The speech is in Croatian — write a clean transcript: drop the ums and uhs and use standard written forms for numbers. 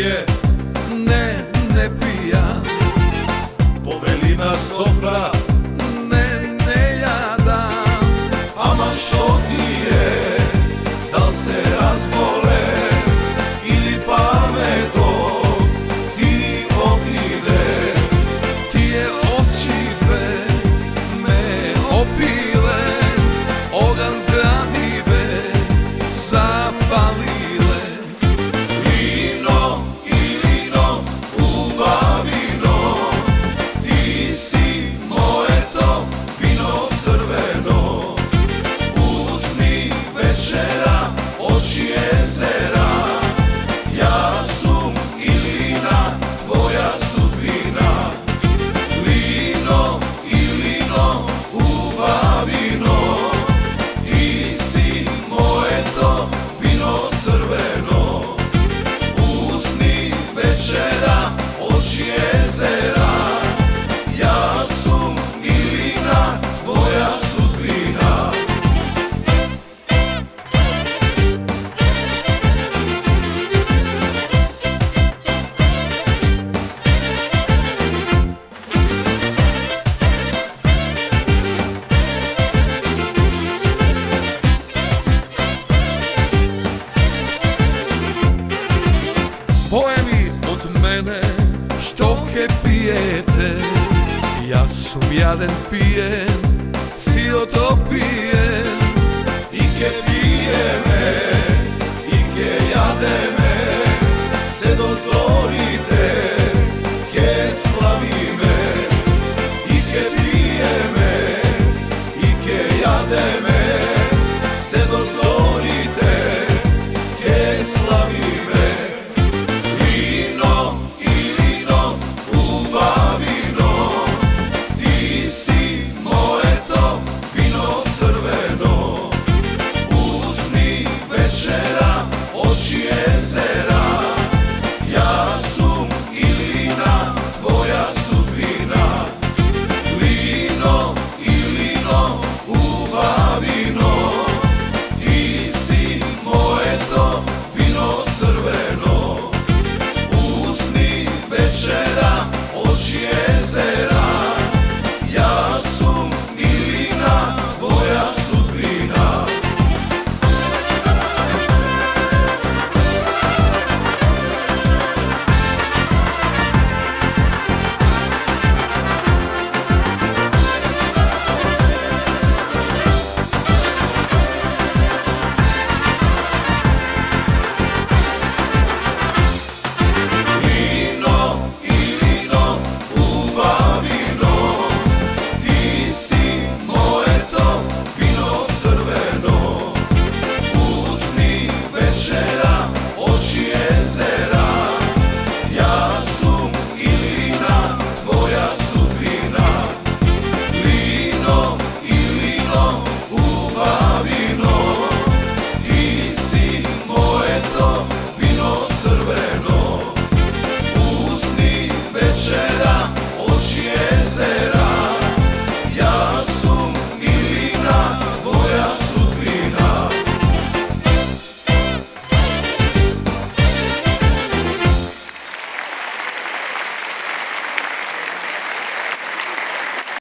pije, ne pija, poveli nas sofra, ne jadam. aman što ti je, da li se razbole ili pameto ti okride. Ti je oči dve me opile, ogan gradive zapalile. Vino i vino, ubavino, ti si moje to vino crveno. Usni večera, oči jezera, ja sum i lina, tvoja sudbina. Vino i vino, ubavino, ti si moje to vino crveno. Usni večera, oči jezera, ja sum i lina, tvoja sudbina. Poemi od mene štoke pijete, ja sum jaden pijen, si to pije.